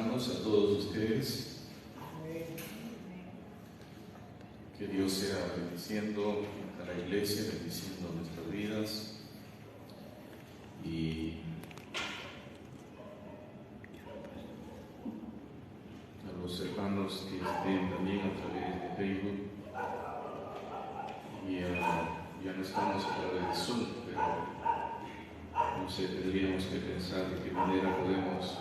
hermanos, a todos ustedes. Que Dios sea bendiciendo a la iglesia, bendiciendo nuestras vidas. Y a los hermanos que estén también a través de Facebook. Y ya no estamos a través de Zoom, pero no sé, tendríamos que pensar de qué manera podemos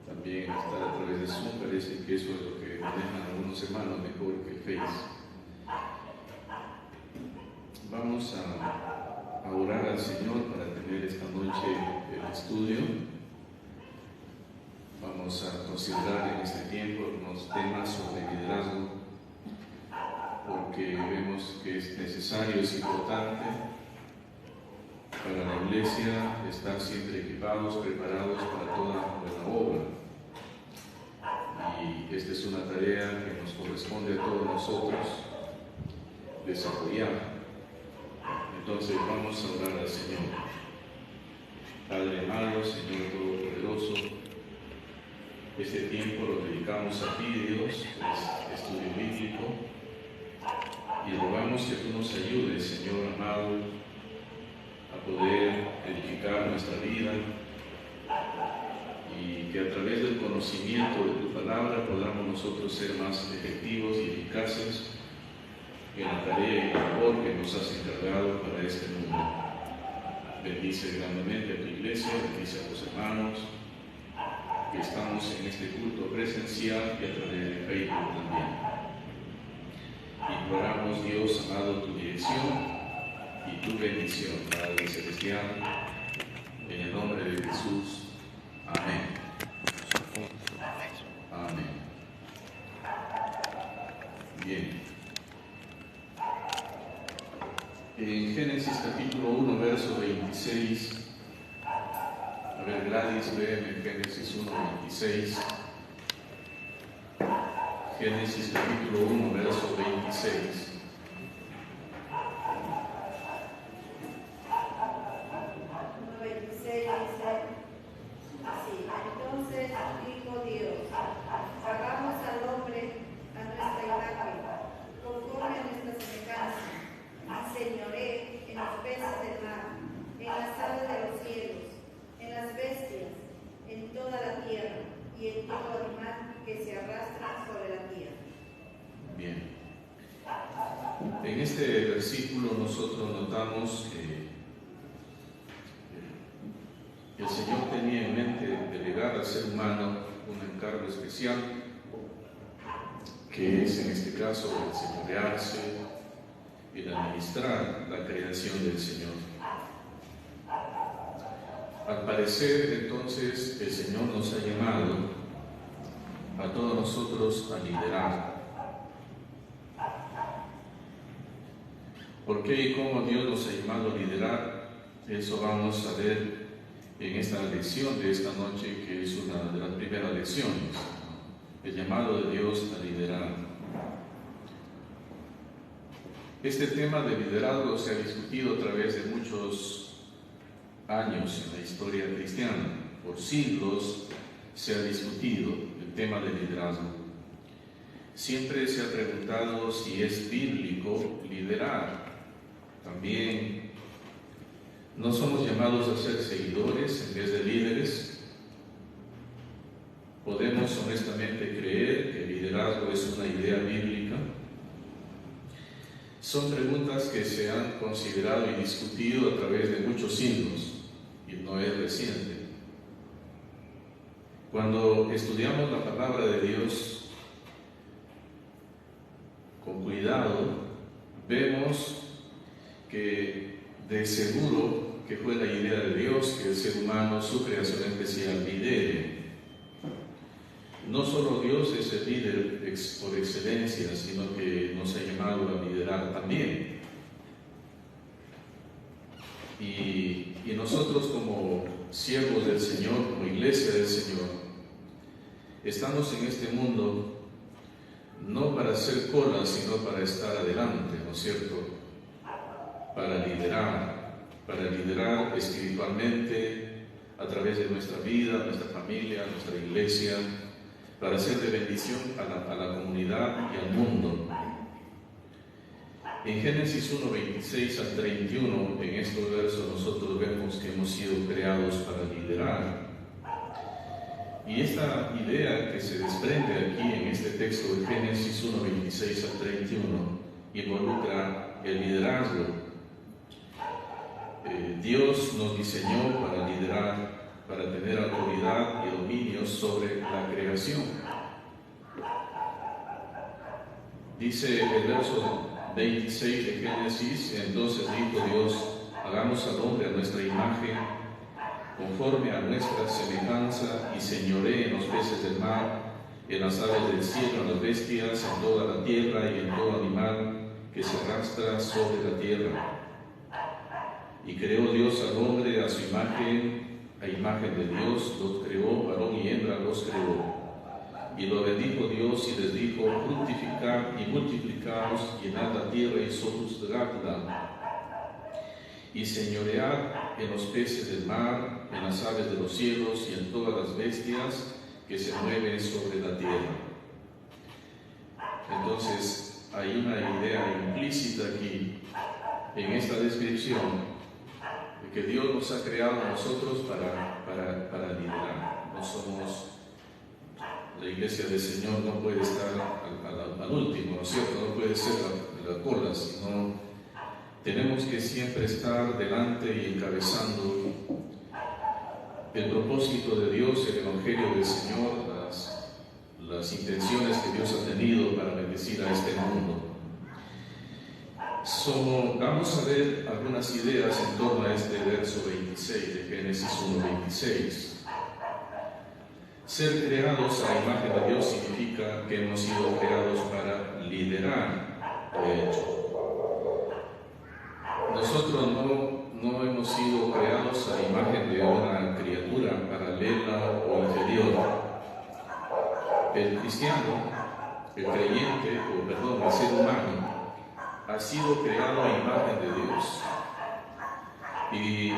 también estar a través de Zoom. Parece que eso es lo que manejan algunos hermanos mejor que Face. Vamos a orar al Señor para tener esta noche el estudio. Vamos a considerar en este tiempo unos temas sobre liderazgo, porque vemos que es necesario, es importante para la iglesia estar siempre equipados, preparados para toda buena obra. Y esta es una tarea que nos corresponde a todos nosotros desarrollar. Entonces vamos a orar al Señor. Padre amado, Señor Todopoderoso, este tiempo lo dedicamos a ti, Dios, es estudio bíblico, y rogamos que tú nos ayudes, Señor amado, a poder edificar nuestra vida y que a través del conocimiento de tu palabra podamos nosotros ser más efectivos y eficaces en la tarea y la labor que nos has encargado para este mundo. Bendice grandemente a tu iglesia, bendice a tus hermanos que estamos en este culto presencial y a través de Facebook también. Imploramos, Dios amado, tu dirección y tu bendición, Padre Celestial, en el nombre de Jesús. Amén. Amén. Bien. En Génesis capítulo 1, verso 26, a ver, Gladys, ven en Génesis 1, 26. Génesis capítulo 1, verso 26. Entonces dijo Dios: hagamos al hombre a nuestra imagen, conforme a nuestra semejanza, y señoree en los peces del mar, en las aves de los cielos, en las bestias, en toda la tierra y en todo animal que se arrastra sobre la tierra. Bien. En este versículo nosotros notamos que el Señor tenía en mente delegar al ser humano un encargo especial, que es en este caso el señorearse, el administrar la creación del Señor. Al parecer, entonces, el Señor nos ha llamado a todos nosotros a liderar. ¿Por qué y cómo Dios nos ha llamado a liderar? Eso vamos a ver en esta lección de esta noche, que es una de las primeras lecciones, el llamado de Dios a liderar. Este tema de liderazgo se ha discutido a través de muchos años en la historia cristiana. Por siglos se ha discutido el tema del liderazgo. Siempre se ha preguntado si es bíblico liderar. También, ¿no somos llamados a ser seguidores en vez de líderes? ¿Podemos honestamente creer que el liderazgo es una idea bíblica? Son preguntas que se han considerado y discutido a través de muchos siglos, y no es reciente. Cuando estudiamos la palabra de Dios con cuidado, vemos que de seguro que fue la idea de Dios que el ser humano, su creación especial, lidere. No solo Dios es el líder por excelencia, sino que nos ha llamado a liderar también. Y nosotros, como siervos del Señor, como iglesia del Señor, estamos en este mundo no para hacer cola, sino para estar adelante, ¿no es cierto? Para liderar espiritualmente a través de nuestra vida, nuestra familia, nuestra iglesia, para ser de bendición a la comunidad y al mundo. En Génesis 1, 26 al 31, en estos versos nosotros vemos que hemos sido creados para liderar. Y esta idea que se desprende aquí en este texto de Génesis 1, 26 al 31 involucra el liderazgo. Dios nos diseñó para liderar, para tener autoridad y dominio sobre la creación. Dice el verso 26 de Génesis: entonces dijo Dios, hagamos al hombre a nuestra imagen, conforme a nuestra semejanza, y señoree en los peces del mar, en las aves del cielo, en las bestias, en toda la tierra y en todo animal que se arrastra sobre la tierra. Y creó Dios al hombre a su imagen, a imagen de Dios los creó, varón y hembra los creó. Y lo bendijo Dios y les dijo: fructificad y multiplicaos, llenad la tierra y sojuzgadla, y señoread en los peces del mar, en las aves de los cielos y en todas las bestias que se mueven sobre la tierra. Entonces hay una idea implícita aquí en esta descripción de que Dios nos ha creado a nosotros para liderar. No somos la iglesia del Señor, no puede estar al último, ¿no es cierto? No puede ser la cola, sino tenemos que siempre estar delante y encabezando el propósito de Dios, el evangelio del Señor, las intenciones que Dios ha tenido para bendecir a este mundo. Vamos a ver algunas ideas en torno a este verso 26 de Génesis 1:26. Ser creados a la imagen de Dios significa que hemos sido creados para liderar, de hecho. Nosotros no hemos sido creados a la imagen de una criatura paralela o inferior. El cristiano, el creyente, el ser humano, ha sido creado a imagen de Dios. Y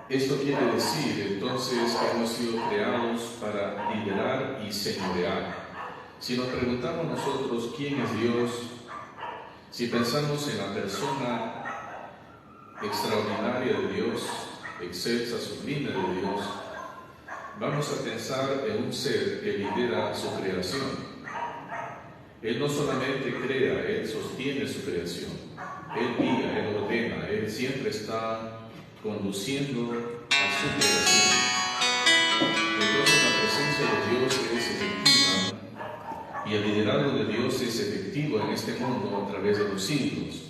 esto quiere decir entonces que hemos sido creados para liderar y señorear. Si nos preguntamos nosotros quién es Dios, si pensamos en la persona extraordinaria de Dios, excelsa, sublime de Dios, vamos a pensar en un ser que lidera su creación. Él no solamente crea, Él sostiene su creación. Él guía, Él ordena, Él siempre está conduciendo a su creación. Entonces la presencia de Dios es efectiva y el liderazgo de Dios es efectivo en este mundo a través de los siglos.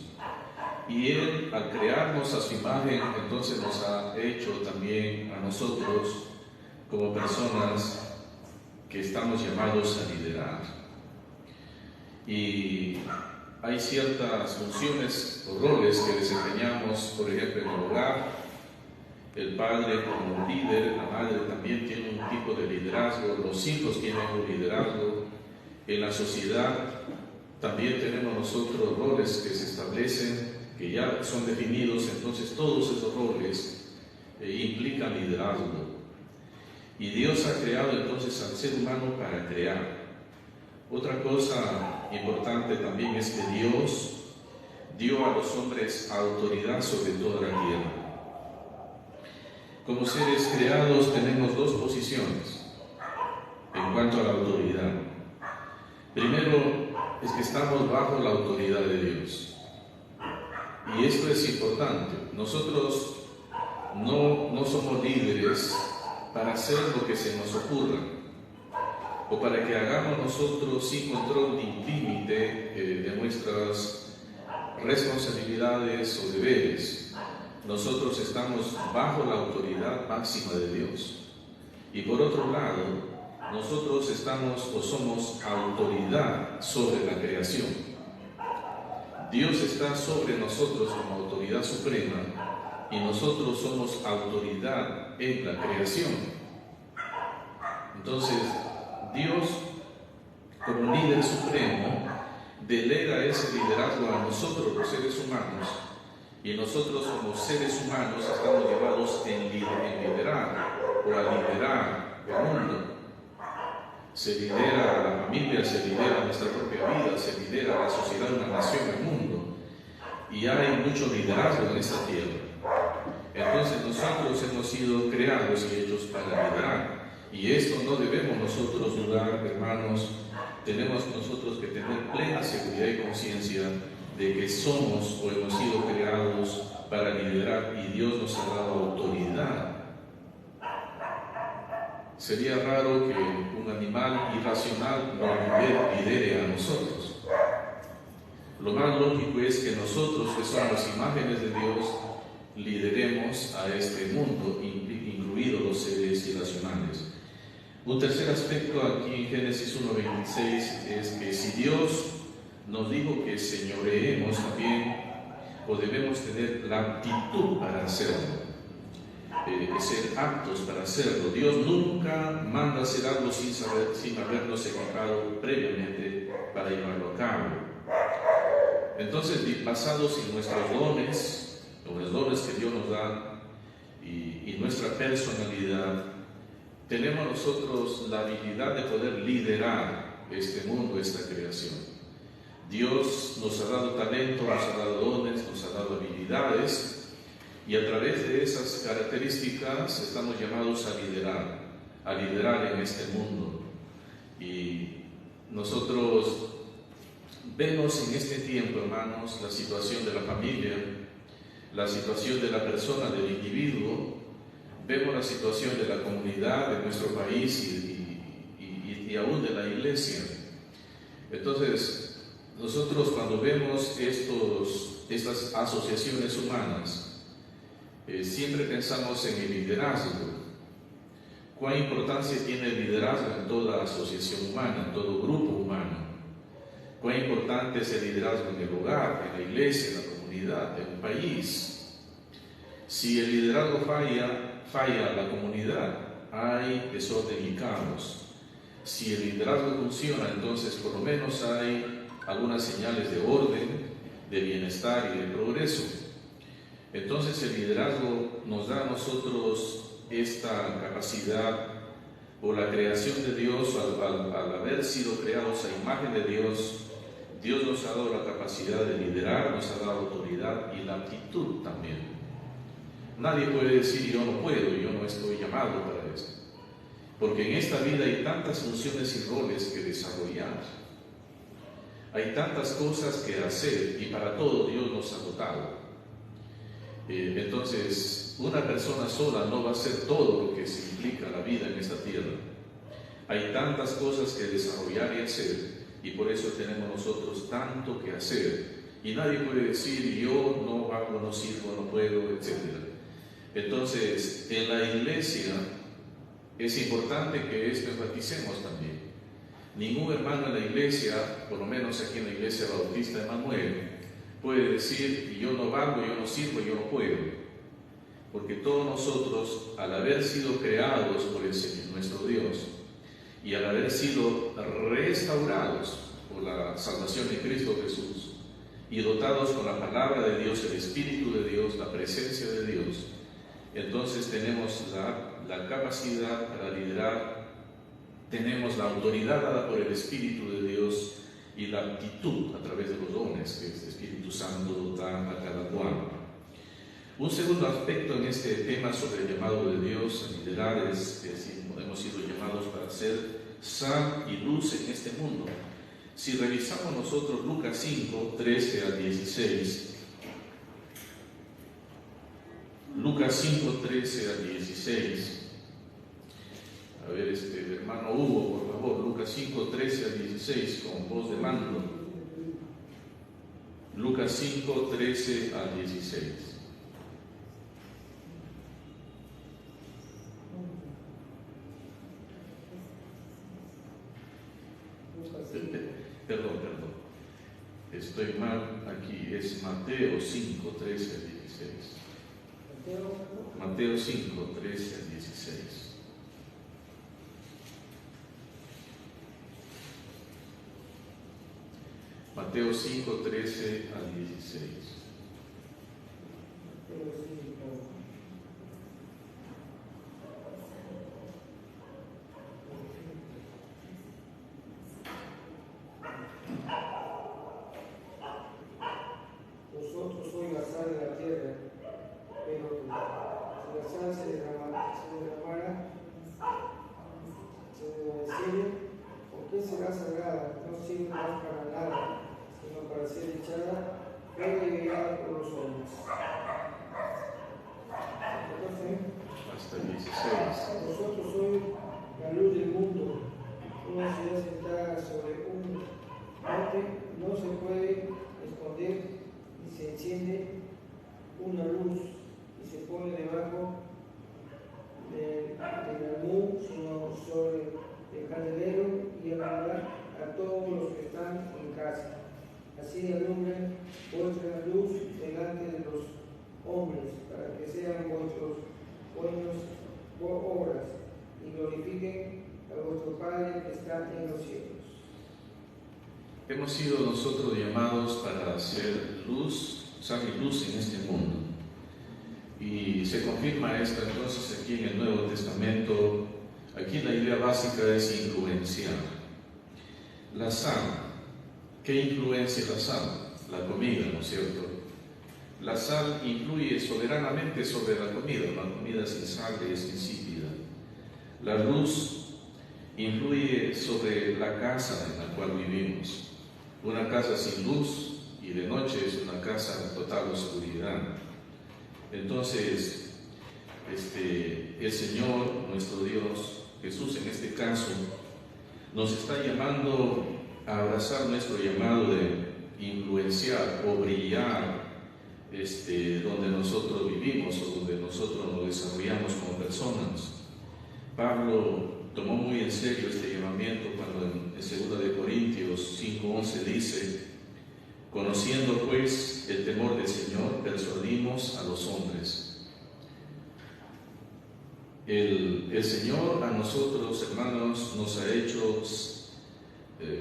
Y Él, al crearnos a su imagen, entonces nos ha hecho también a nosotros como personas que estamos llamados a liderar. Y hay ciertas funciones o roles que desempeñamos, por ejemplo, en el hogar. El padre como líder, la madre también tiene un tipo de liderazgo, los hijos tienen un liderazgo. En la sociedad también tenemos nosotros roles que se establecen, que ya son definidos, entonces todos esos roles implican liderazgo. Y Dios ha creado entonces al ser humano para crear. Otra cosa importante también es que Dios dio a los hombres autoridad sobre toda la tierra. Como seres creados tenemos dos posiciones en cuanto a la autoridad. Primero es que estamos bajo la autoridad de Dios. Y esto es importante. Nosotros no somos líderes para hacer lo que se nos ocurra, o para que hagamos nosotros sin control ni límite de nuestras responsabilidades o deberes. Nosotros estamos bajo la autoridad máxima de Dios. Y por otro lado, nosotros estamos o somos autoridad sobre la creación. Dios está sobre nosotros como autoridad suprema y nosotros somos autoridad en la creación. Entonces, Dios, como líder supremo, delega ese liderazgo a nosotros, los seres humanos, y nosotros como seres humanos estamos llamados en liderar o a liderar el mundo. Se lidera a la familia, se lidera nuestra propia vida, se lidera a la sociedad, una nación, el mundo. Y hay mucho liderazgo en esta tierra. Entonces nosotros hemos sido creados y hechos para liderar. Y esto no debemos nosotros dudar, hermanos. Tenemos nosotros que tener plena seguridad y conciencia de que somos o hemos sido creados para liderar y Dios nos ha dado autoridad. Sería raro que un animal irracional nos lidere a nosotros. Lo más lógico es que nosotros, que somos imágenes de Dios, lideremos a este mundo, incluidos los seres irracionales. Un tercer aspecto aquí en Génesis 1:26 es que si Dios nos dijo que señoreemos, también o debemos tener la aptitud para hacerlo, ser aptos para hacerlo. Dios nunca manda hacer algo sin habernos equipado previamente para llevarlo a cabo. Entonces, basados en nuestros dones, o los dones que Dios nos da y nuestra personalidad, tenemos nosotros la habilidad de poder liderar este mundo, esta creación. Dios nos ha dado talento, nos ha dado dones, nos ha dado habilidades, y a través de esas características estamos llamados a liderar en este mundo. Y nosotros vemos en este tiempo, hermanos, la situación de la familia, la situación de la persona, del individuo, vemos la situación de la comunidad, de nuestro país y aún de la iglesia. Entonces, nosotros cuando vemos estas asociaciones humanas, siempre pensamos en el liderazgo. ¿Cuál importancia tiene el liderazgo en toda asociación humana, en todo grupo humano? ¿Cuán importante es el liderazgo en el hogar, en la iglesia, en la comunidad, en un país? Si el liderazgo falla la comunidad, hay desorden y caos. Si el liderazgo funciona, entonces por lo menos hay algunas señales de orden, de bienestar y de progreso. Entonces el liderazgo nos da a nosotros esta capacidad, por la creación de Dios, al haber sido creados a imagen de Dios, Dios nos ha dado la capacidad de liderar, nos ha dado autoridad y la aptitud también. Nadie puede decir yo no puedo, yo no estoy llamado para esto, porque en esta vida hay tantas funciones y roles que desarrollar, hay tantas cosas que hacer y para todo Dios nos ha dotado. Entonces, una persona sola no va a hacer todo lo que se implica la vida en esta tierra. Hay tantas cosas que desarrollar y hacer, y por eso tenemos nosotros tanto que hacer. Y nadie puede decir, yo no hago, no sirvo, no puedo, etc. Entonces, en la iglesia es importante que esto enfaticemos también. Ningún hermano en la iglesia, por lo menos aquí en la iglesia bautista de Manuel, puede decir, yo no valgo, yo no sirvo, yo no puedo. Porque todos nosotros, al haber sido creados por el Señor, nuestro Dios, y al haber sido restaurados por la salvación de Cristo Jesús, y dotados con la palabra de Dios, el Espíritu de Dios, la presencia de Dios, entonces tenemos la capacidad para liderar, tenemos la autoridad dada por el Espíritu de Dios, y la aptitud a través de los dones que el Espíritu Santo da a cada cual. Un segundo aspecto en este tema sobre el llamado de Dios a liderar es que hemos sido llamados para ser sal y luz en este mundo. Si revisamos nosotros Lucas 5, 13 al 16, Lucas 5, 13 al 16, a ver, hermano Hugo, por favor, Lucas 5, 13 al 16, con voz de mando. Lucas 5, 13 al 16. Perdón. Estoy mal aquí, es Mateo 5, 13 al 16. Mateo 5, 13 al 16. Mateo 5, 13 al 16. más para nada, sino para ser echada fuera y guiada por los hombres. Hasta 16. Vosotros sois la luz del mundo. Una ciudad sentada sobre un monte no se puede esconder, y se enciende una luz y se pone debajo del almud, sino sobre el candelero, y alumbrar a todos los que están en casa. Así alumbren vuestra luz delante de los hombres, para que sean vuestros buenas obras y glorifiquen a vuestro Padre que está en los cielos. Hemos sido nosotros llamados para hacer luz, sal y luz en este mundo. Y se confirma esto entonces aquí en el Nuevo Testamento. Aquí la idea básica es influenciar. La sal, ¿qué influencia la sal? La comida, ¿no es cierto? La sal influye soberanamente sobre la comida sin sal es insípida. La luz influye sobre la casa en la cual vivimos. Una casa sin luz y de noche es una casa en total oscuridad. Entonces, el Señor, nuestro Dios, Jesús en este caso, nos está llamando a abrazar nuestro llamado de influenciar o brillar donde nosotros vivimos o donde nosotros nos desarrollamos como personas. Pablo tomó muy en serio este llamamiento cuando en 2 de Corintios 5:11 dice: conociendo pues el temor del Señor, persuadimos a los hombres. El Señor a nosotros, hermanos, nos ha hecho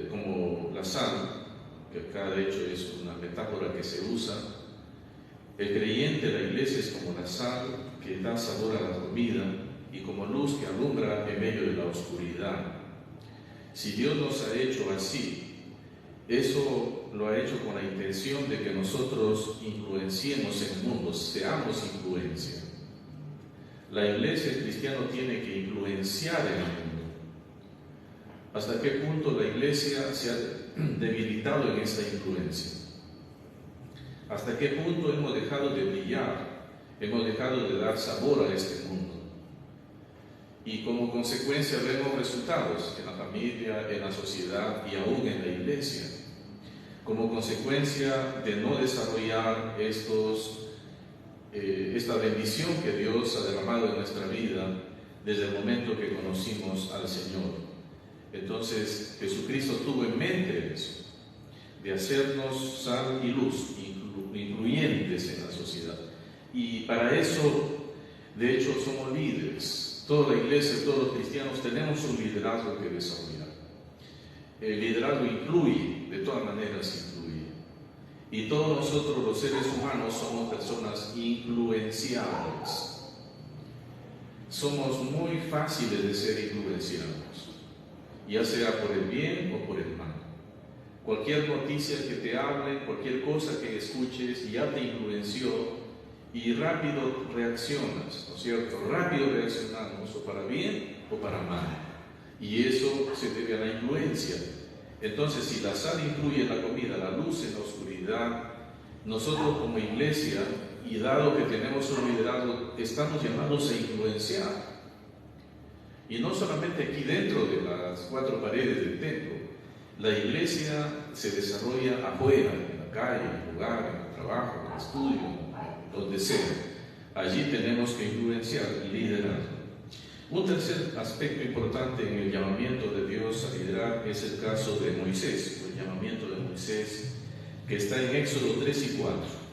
como la sal, que acá de hecho es una metáfora que se usa. El creyente, la iglesia, es como la sal que da sabor a la comida y como luz que alumbra en medio de la oscuridad. Si Dios nos ha hecho así, eso lo ha hecho con la intención de que nosotros influenciemos en el mundo, seamos influencia. La iglesia, el cristiano, tiene que influenciar en el mundo. ¿Hasta qué punto la iglesia se ha debilitado en esta influencia? ¿Hasta qué punto hemos dejado de brillar? Hemos dejado de dar sabor a este mundo. Y como consecuencia vemos resultados en la familia, en la sociedad y aún en la iglesia. Como consecuencia de no desarrollar esta bendición que Dios ha derramado en nuestra vida desde el momento que conocimos al Señor. Entonces Jesucristo tuvo en mente eso, de hacernos sal y luz, influyentes en la sociedad. Y para eso, de hecho, somos líderes. Toda la iglesia, todos los cristianos tenemos un liderazgo que desarrollar. El liderazgo incluye, de todas maneras incluye. Y todos nosotros los seres humanos somos personas influenciables. Somos muy fáciles de ser influenciados, ya sea por el bien o por el mal. Cualquier noticia que te hablen, cualquier cosa que escuches, ya te influenció y rápido reaccionas, ¿no es cierto? Rápido reaccionamos, o para bien o para mal. Y eso se debe a la influencia. Entonces, si la sal influye en la comida, la luz en la oscuridad, nosotros como iglesia, y dado que tenemos un liderazgo, estamos llamados a influenciar. Y no solamente aquí dentro de las 4 paredes del templo. La iglesia se desarrolla afuera, en la calle, en el lugar, en el trabajo, en el estudio, donde sea. Allí tenemos que influenciar y liderar. Un tercer aspecto importante en el llamamiento de Dios a liderar es el caso de Moisés, el llamamiento de Moisés, que está en Éxodo 3 y 4.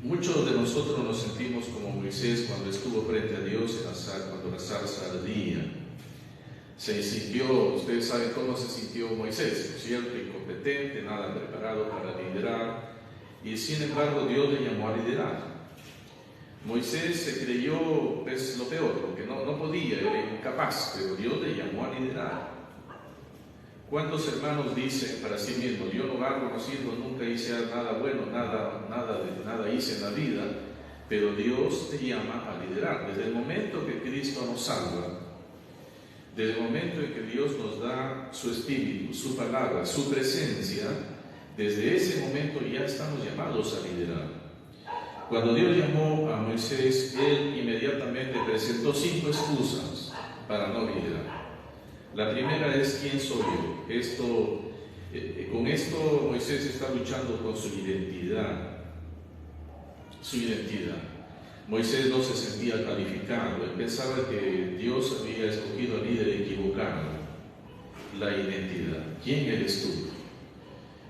Muchos de nosotros nos sentimos como Moisés cuando estuvo frente a Dios cuando la zarza ardía. Se sintió, ustedes saben cómo se sintió Moisés, ¿no es cierto? Incompetente, nada preparado para liderar, y sin embargo Dios le llamó a liderar. Moisés se creyó lo peor, porque no podía, era incapaz, pero Dios le llamó a liderar. ¿Cuántos hermanos dicen para sí mismos: yo no hago, no sirvo, nunca hice nada bueno, nada hice en la vida? Pero Dios te llama a liderar. Desde el momento que Cristo nos salva, Desde el momento en que Dios nos da su espíritu, su palabra, su presencia, desde ese momento ya estamos llamados a liderar. Cuando Dios llamó a Moisés, Él inmediatamente presentó 5 excusas para no liderar. La primera es: ¿quién soy yo? Con esto Moisés está luchando con su identidad. Su identidad. Moisés no se sentía calificado, él pensaba que Dios había escogido al líder equivocado. La identidad. ¿Quién eres tú?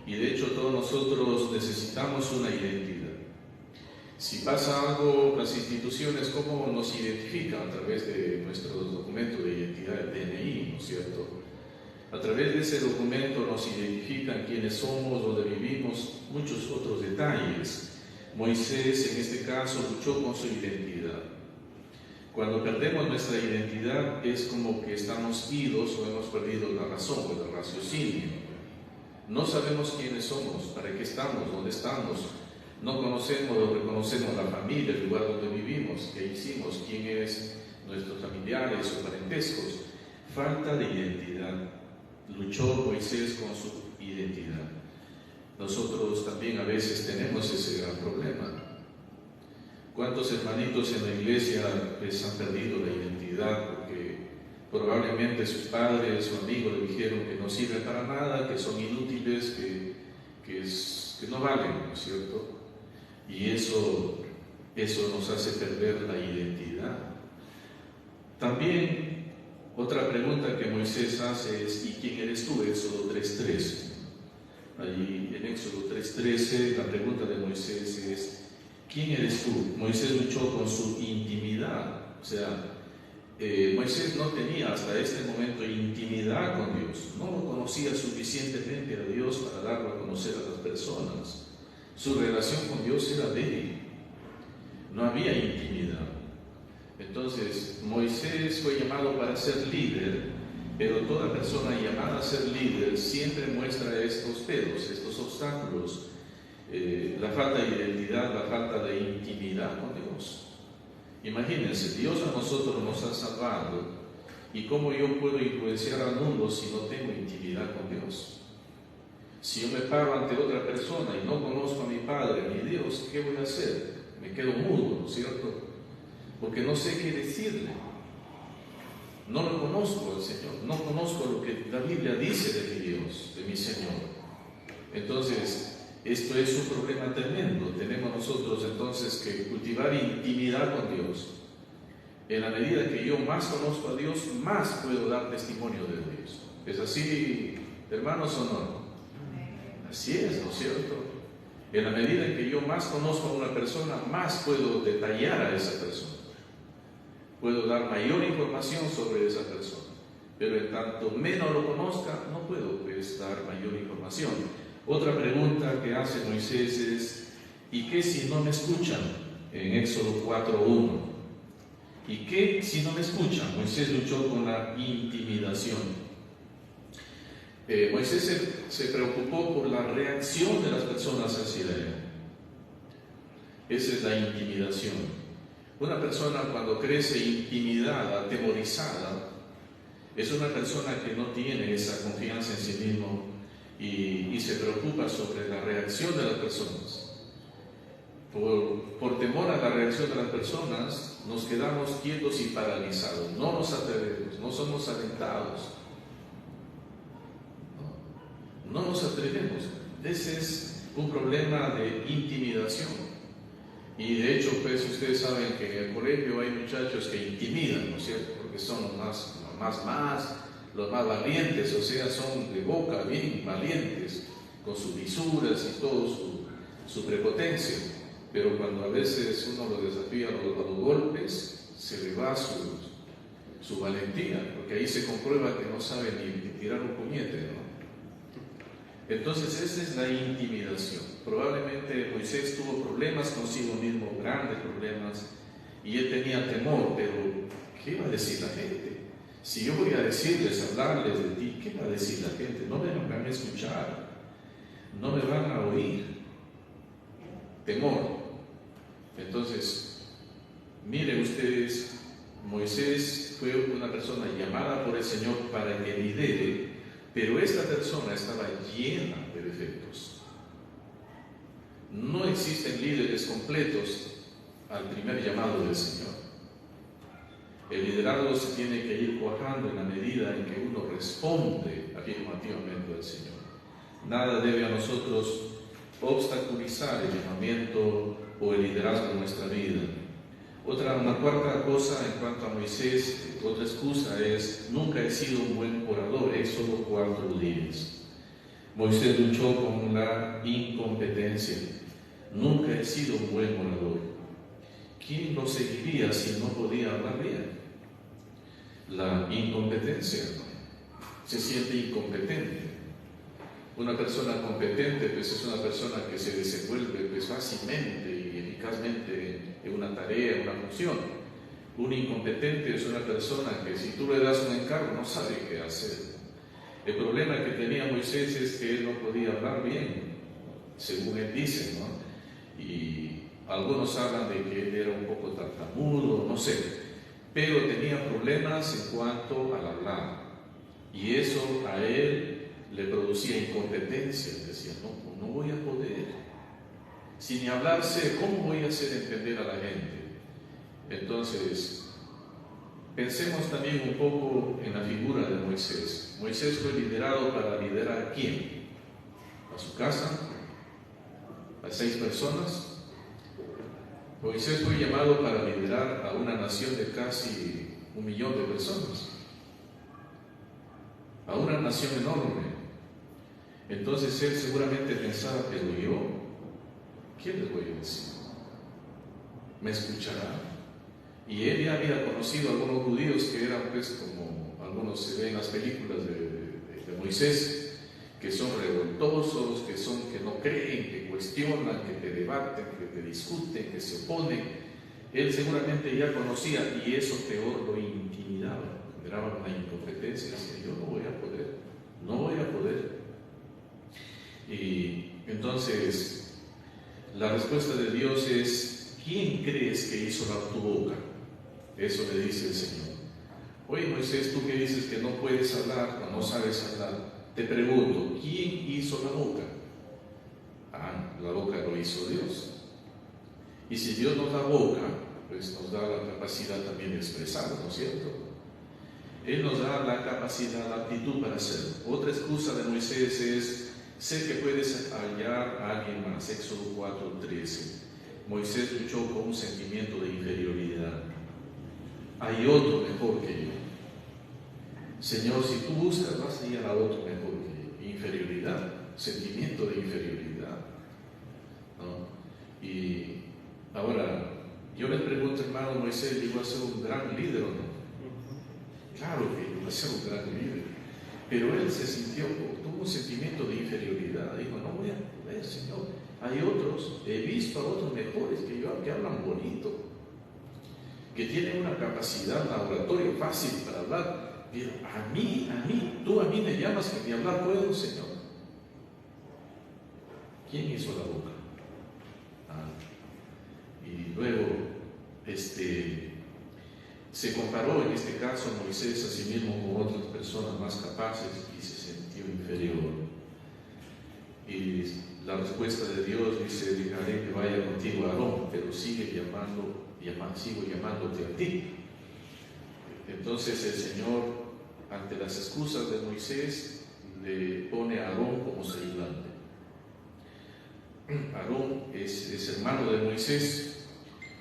Y de hecho todos nosotros necesitamos una identidad. Si pasa algo, las instituciones, ¿cómo nos identifican? A través de nuestros documentos de identidad, el DNI, ¿no es cierto? A través de ese documento nos identifican quiénes somos, dónde vivimos, muchos otros detalles. Moisés en este caso luchó con su identidad. Cuando perdemos nuestra identidad es como que estamos idos o hemos perdido la razón o el raciocinio. No sabemos quiénes somos, para qué estamos, dónde estamos. No conocemos o reconocemos la familia, el lugar donde vivimos, qué hicimos, quién es nuestros familiares o parentescos. Falta de identidad. Luchó Moisés con su identidad. Nosotros también a veces tenemos ese gran problema. ¿Cuántos hermanitos en la iglesia les han perdido la identidad porque probablemente sus padres o amigos le dijeron que no sirven para nada, que son inútiles, que no valen, ¿no es cierto? Y eso nos hace perder la identidad. También otra pregunta que Moisés hace es: ¿y quién eres tú? Éxodo 3:13. Allí en Éxodo 3:13 la pregunta de Moisés es: ¿quién eres tú? Moisés luchó con su intimidad. O sea, Moisés no tenía hasta este momento intimidad con Dios. No lo conocía suficientemente a Dios para darlo a conocer a las personas. Su relación con Dios era débil. No había intimidad. Entonces, Moisés fue llamado para ser líder, pero toda persona llamada a ser líder siempre muestra estos peros, estos obstáculos, la falta de identidad, la falta de intimidad con Dios. Imagínense, Dios a nosotros nos ha salvado, y cómo yo puedo influenciar al mundo si no tengo intimidad con Dios. Si yo me paro ante otra persona y no conozco a mi Padre ni Dios, ¿qué voy a hacer? Me quedo mudo, ¿no es cierto? Porque no sé qué decirle. No lo conozco al Señor, no conozco lo que la Biblia dice de mi Dios, de mi Señor. Entonces, esto es un problema tremendo. Tenemos nosotros entonces que cultivar intimidad con Dios. En la medida que yo más conozco a Dios, más puedo dar testimonio de Dios. ¿Es así, hermanos, o no? Así es, ¿no es cierto? En la medida en que yo más conozco a una persona, más puedo detallar a esa persona. Puedo dar mayor información sobre esa persona. Pero en tanto menos lo conozca, no puedo dar mayor información. Otra pregunta que hace Moisés es: ¿y qué si no me escuchan? En Éxodo 4:1. ¿Y qué si no me escuchan? Moisés luchó con la intimidación. Moisés se preocupó por la reacción de las personas hacia él. Esa es la intimidación. Una persona cuando crece intimidada, atemorizada, es una persona que no tiene esa confianza en sí mismo y se preocupa sobre la reacción de las personas. Por temor a la reacción de las personas, nos quedamos quietos y paralizados. No nos atrevemos, no somos alentados. No nos atrevemos. Ese es un problema de intimidación. Y de hecho, pues ustedes saben que en el colegio hay muchachos que intimidan, ¿no es cierto? Porque son los más valientes, o sea, son de boca bien valientes, con sus lisuras y todo su prepotencia. Pero cuando a veces uno los desafía a los golpes, se le va su valentía, porque ahí se comprueba que no sabe ni tirar un puñete, ¿no? Entonces esa es la intimidación. Probablemente Moisés tuvo problemas consigo mismo, grandes problemas, y él tenía temor, pero ¿qué va a decir la gente? Si yo voy a decirles, hablarles de ti, ¿qué va a decir la gente? No me van a escuchar, no me van a oír. Temor. Entonces, miren ustedes, Moisés fue una persona llamada por del Señor para que lidere, pero esta persona estaba llena de defectos. No existen líderes completos al primer llamado del Señor. El liderazgo se tiene que ir cuajando en la medida en que uno responde afirmativamente al Señor. Nada debe a nosotros obstaculizar el llamamiento o el liderazgo en nuestra vida. Una cuarta cosa en cuanto a Moisés, otra excusa es: nunca he sido un buen orador. Éxodo 4:10. Moisés luchó con la incompetencia. Nunca he sido un buen orador. ¿Quién lo seguiría si no podía hablar bien? La incompetencia, ¿no? Se siente incompetente. Una persona competente pues es una persona que se desenvuelve pues fácilmente y eficazmente en una tarea, en una función. Un incompetente es una persona que si tú le das un encargo no sabe qué hacer. El problema que tenía Moisés es que él no podía hablar bien, según él dice, ¿no? Y algunos hablan de que él era un poco tartamudo, no sé, pero tenía problemas en cuanto al hablar, y eso a él le producía incompetencia. Decía: no voy a poder, si ni hablar sé, ¿cómo voy a hacer entender a la gente? Entonces, pensemos también un poco en la figura de Moisés. Moisés fue liderado para liderar ¿a quién? ¿A su casa? ¿A 6 personas? Moisés fue llamado para liderar a una nación de casi 1 millón de personas, a una nación enorme. Entonces él seguramente pensaba: pero yo, ¿qué les voy a decir? ¿Me escuchará? Y él ya había conocido a algunos judíos que eran pues como algunos se ven en las películas de Moisés, que son revoltosos, que no creen, que cuestionan, que te debaten, que te discuten, que se oponen. Él seguramente ya conocía, y eso peor lo intimidaba, generaba una incompetencia. Decía: yo no voy a poder. Y entonces la respuesta de Dios es: ¿quién crees que hizo tu boca? Eso le dice el Señor. Oye Moisés, tú que dices que no puedes hablar o no sabes hablar, te pregunto, ¿quién hizo la boca? La boca lo hizo Dios. Y si Dios nos da boca, pues nos da la capacidad también de expresar, ¿no es cierto? Él nos da la capacidad, la aptitud para hacerlo. Otra excusa de Moisés es: sé que puedes hallar a alguien más. Éxodo 4:13. Moisés luchó con un sentimiento de inferioridad. Hay otro mejor que yo. Señor, si tú buscas, vas a ir a otro mejor que yo. Inferioridad, sentimiento de inferioridad, ¿no? Y ahora, yo les pregunto, hermano, ¿Moisés llegó a ser un gran líder o no? Claro que llegó a ser un gran líder, pero él se sintió, tuvo un sentimiento de inferioridad. Dijo: no voy a poder, Señor. Hay otros, he visto a otros mejores que yo, que hablan bonito, que tienen una capacidad, una oratoria fácil para hablar, pero a mí, tú a mí me llamas que ni hablar puedo, Señor. ¿Quién hizo la boca? Y luego, se comparó en este caso Moisés a sí mismo con otras personas más capaces y se sintió inferior. Y la respuesta de Dios dice: dejaré que vaya contigo Aarón, pero sigo llamándote a ti. Entonces el Señor, ante las excusas de Moisés, le pone a Aarón como su ayudante. Aarón es hermano de Moisés,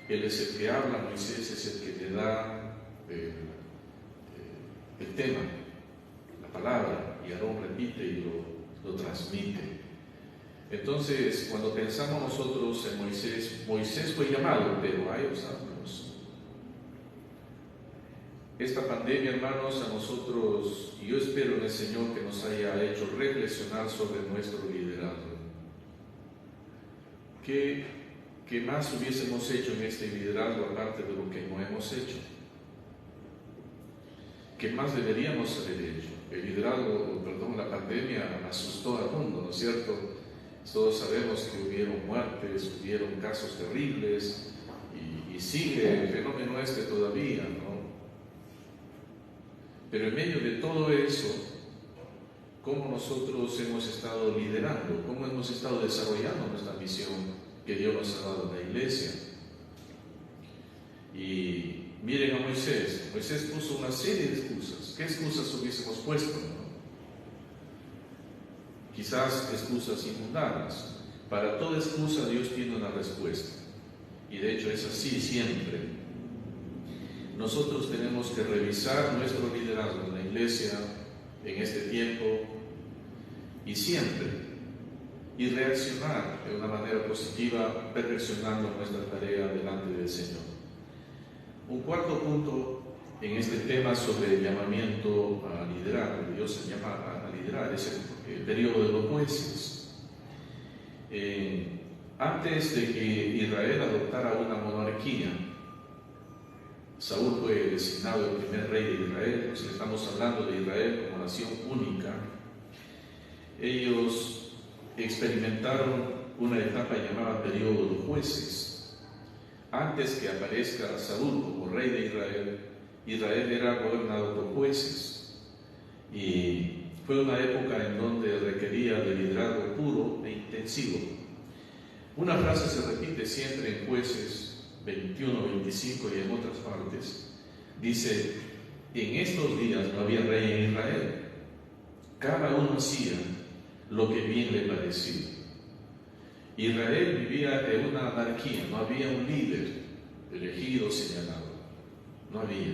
él es el que habla, Moisés es el que le da el tema, la palabra, y Aarón repite y lo transmite. Entonces, cuando pensamos nosotros en Moisés fue llamado, pero hay obstáculos. Esta pandemia, hermanos, a nosotros, y yo espero en el Señor que nos haya hecho reflexionar sobre nuestro liderazgo. ¿Qué más hubiésemos hecho en este liderazgo aparte de lo que no hemos hecho? ¿Qué más deberíamos haber hecho? El liderazgo, la pandemia asustó al mundo, ¿no es cierto? Todos sabemos que hubieron muertes, hubieron casos terribles, y sigue el fenómeno todavía, ¿no? Pero en medio de todo eso, ¿cómo nosotros hemos estado liderando? ¿Cómo hemos estado desarrollando nuestra misión que Dios nos ha dado en la iglesia? Y miren a Moisés. Moisés puso una serie de excusas. ¿Qué excusas hubiésemos puesto, no? Quizás excusas infundadas. Para toda excusa Dios tiene una respuesta. Y de hecho es así siempre. Nosotros tenemos que revisar nuestro liderazgo en la iglesia en este tiempo y siempre, y reaccionar de una manera positiva, perfeccionando nuestra tarea delante del Señor. Un cuarto punto en este tema sobre el llamamiento a liderar, que Dios se llama a liderar, es el periodo de los jueces. Antes de que Israel adoptara una monarquía, Saúl fue designado el primer rey de Israel. Pues estamos hablando de Israel como nación única. Ellos experimentaron una etapa llamada periodo de jueces. Antes que aparezca Saúl como rey de Israel, Israel era gobernado por jueces. Y fue una época en donde requería de liderazgo puro e intensivo. Una frase se repite siempre en Jueces 21, 25 y en otras partes. Dice: en estos días no había rey en Israel. Cada uno hacía lo que bien le parecía. Israel vivía en una anarquía, no había un líder elegido, señalado. No había.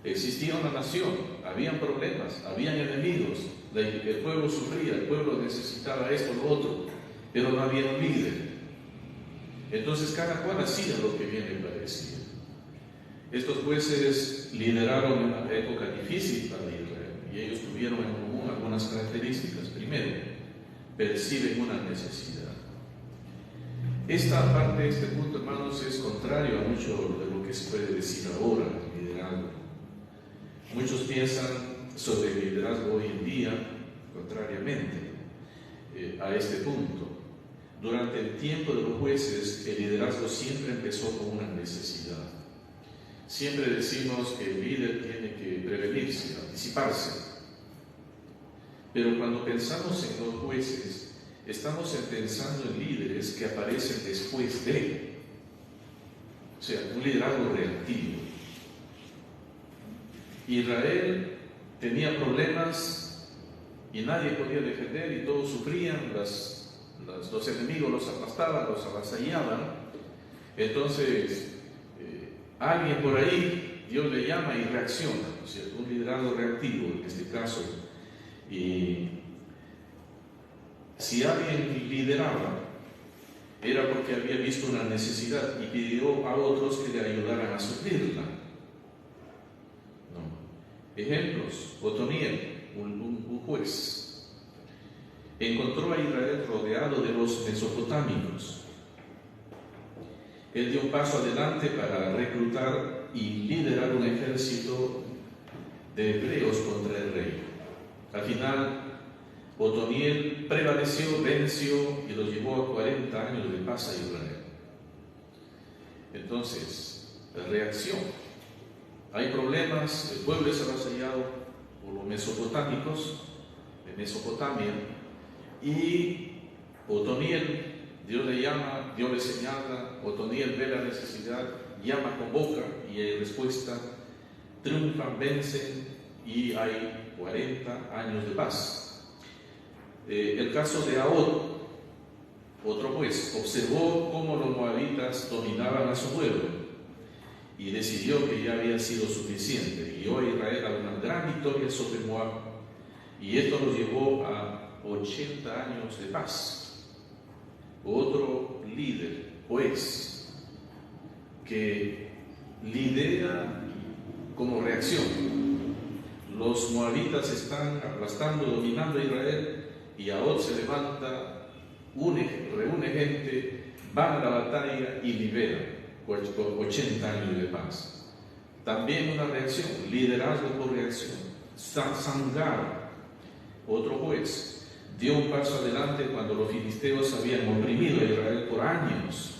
Existía una nación, habían problemas, habían enemigos, el pueblo sufría, el pueblo necesitaba esto, lo otro, pero no había un líder. Entonces cada cual hacía lo que bien le parecía. Estos jueces lideraron una época difícil para Israel y ellos tuvieron en común algunas características. Primero, perciben una necesidad. Esta parte, este punto, hermanos, es contrario a mucho de lo que se puede decir ahora del liderazgo. Muchos piensan sobre el liderazgo hoy en día contrariamente a este punto. Durante el tiempo de los jueces, el liderazgo siempre empezó con una necesidad. Siempre decimos que el líder tiene que prevenirse, anticiparse. Pero cuando pensamos en los jueces, estamos pensando en líderes que aparecen después de. O sea, un liderazgo reactivo. Israel tenía problemas y nadie podía defender y todos sufrían, los enemigos los aplastaban, los avasallaban. Entonces, alguien por ahí, Dios le llama y reacciona, ¿no es cierto? Un liderazgo reactivo en este caso. Y si alguien lideraba, era porque había visto una necesidad y pidió a otros que le ayudaran a suplirla. No. Ejemplos: Otoniel, un juez, encontró a Israel rodeado de los mesopotámicos. Él dio un paso adelante para reclutar y liderar un ejército de hebreos contra el rey. Al final, Otoniel prevaleció, venció y los llevó a 40 años de paz a Israel. Entonces, la reacción. Hay problemas, el pueblo es avasallado por los mesopotámicos de Mesopotamia. Y Otoniel, Dios le llama, Dios le señala, Otoniel ve la necesidad, llama, convoca y hay respuesta, triunfan, vencen y hay 40 años de paz. El caso de Ahod, otro juez, observó cómo los moabitas dominaban a su pueblo y decidió que ya había sido suficiente. Guió a Israel a una gran victoria sobre Moab y esto los llevó a 80 años de paz. Otro líder, juez, que lidera como reacción. Los moabitas están aplastando, dominando a Israel y Ahod se levanta, reúne gente, va a la batalla y libera por 80 años de paz. También una reacción, liderazgo por reacción. Sangar, otro juez, dio un paso adelante cuando los filisteos habían oprimido a Israel por años.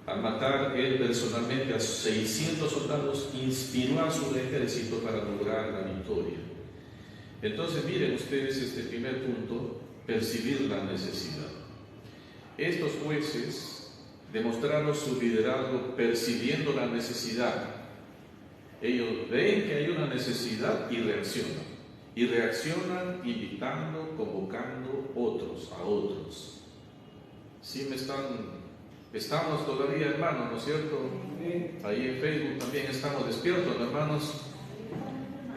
Al matar él personalmente a 600 soldados, inspiró a su ejército para lograr la victoria. Entonces miren ustedes este primer punto, percibir la necesidad. Estos jueces demostraron su liderazgo percibiendo la necesidad. Ellos ven que hay una necesidad y reaccionan. Y reaccionan invitando, convocando a otros. ¿Sí estamos todavía, hermanos, ¿no es cierto? Ahí en Facebook también estamos despiertos, hermanos.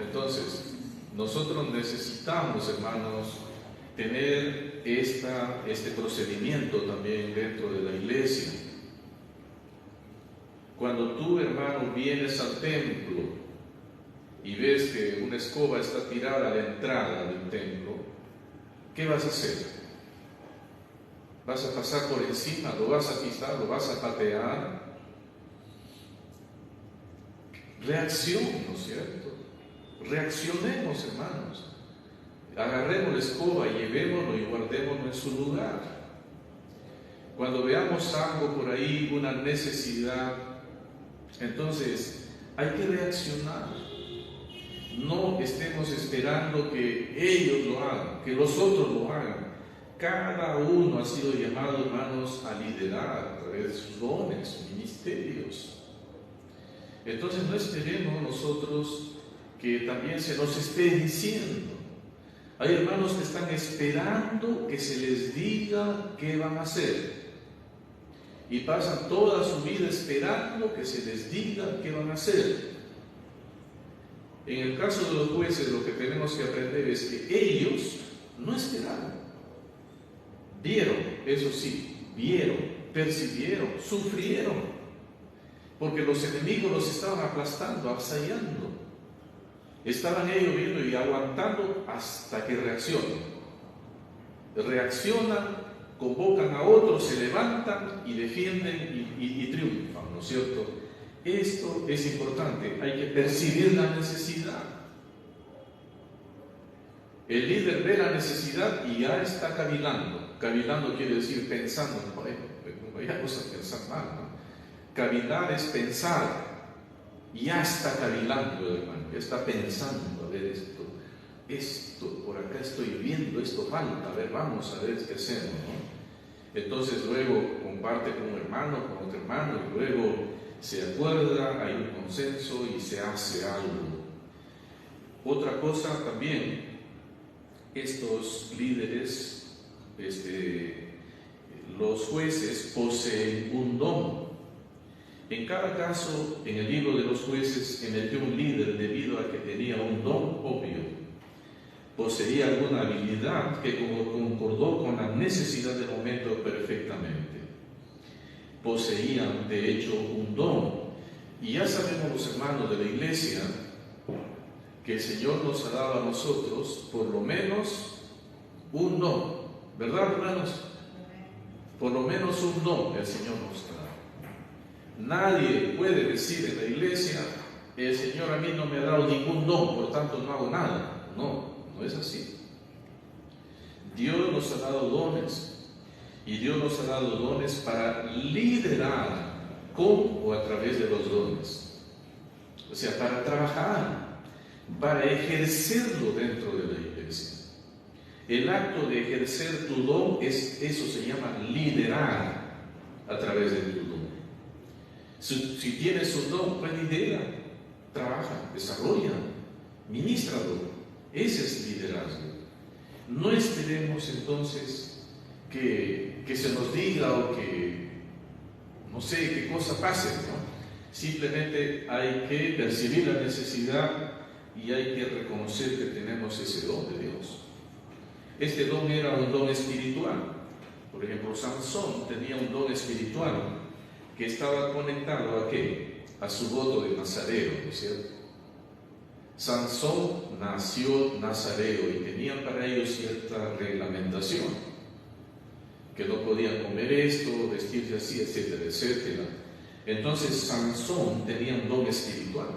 Entonces, nosotros necesitamos, hermanos, tener este procedimiento también dentro de la iglesia. Cuando tú, hermano, vienes al templo y ves que una escoba está tirada a la entrada del templo, ¿qué vas a hacer? ¿Vas a pasar por encima? ¿Lo vas a pisar? ¿Lo vas a patear? Reacción, ¿no es cierto? Reaccionemos, hermanos. Agarremos la escoba, llevémoslo y guardémoslo en su lugar. Cuando veamos algo por ahí, una necesidad, entonces hay que reaccionar. No estemos esperando que ellos lo hagan, que los otros lo hagan. Cada uno ha sido llamado, hermanos, a liderar a través de sus dones, sus ministerios. Entonces no esperemos nosotros que también se nos esté diciendo. Hay hermanos que están esperando que se les diga qué van a hacer. Y pasan toda su vida esperando que se les diga qué van a hacer. En el caso de los jueces, lo que tenemos que aprender es que ellos no esperaron. Vieron, eso sí, percibieron, sufrieron, porque los enemigos los estaban aplastando, avasallando. Estaban ellos viendo y aguantando hasta que reaccionan. Reaccionan, convocan a otros, se levantan y defienden y triunfan, ¿no es cierto? Esto es importante, hay que percibir la necesidad. El líder ve la necesidad y ya está cavilando. Cavilando quiere decir pensando, no vayamos a pensar mal, ¿no? Cavilar es pensar. Ya está cavilando, hermano, ya está pensando, a ver esto, por acá estoy viendo, esto falta, a ver, vamos a ver qué hacemos, ¿no? Entonces luego comparte con un hermano, con otro hermano, y luego se acuerda, hay un consenso y se hace algo. Otra cosa también, estos líderes, los jueces poseen un don. En cada caso, en el libro de los jueces, se metió un líder debido a que tenía un don obvio. Poseía alguna habilidad que concordó con la necesidad del momento perfectamente. Poseían, de hecho, un don. Y ya sabemos, los hermanos de la iglesia, que el Señor nos ha dado a nosotros por lo menos un don. ¿Verdad, hermanos? Por lo menos un don el Señor nos ha dado. Nadie puede decir en la iglesia, el Señor a mí no me ha dado ningún don, por tanto no hago nada. No es así. Dios nos ha dado dones, y Dios nos ha dado dones para liderar con o a través de los dones. O sea, para trabajar, para ejercerlo dentro de la iglesia. El acto de ejercer tu don, eso se llama liderar a través de tu don. Si tienes un don, pues lidera, trabaja, desarrolla, ministralo. Ese es liderazgo. No esperemos entonces que se nos diga o que no sé qué cosa pase, ¿no? Simplemente hay que percibir la necesidad y hay que reconocer que tenemos ese don de Dios. Este don era un don espiritual. Por ejemplo, Sansón tenía un don espiritual que estaba conectado ¿a qué? A su voto de nazareo, ¿no es cierto? Sansón nació nazareo y tenía para ellos cierta reglamentación, que no podían comer esto, vestirse así, etcétera, etcétera. Entonces Sansón tenía un don espiritual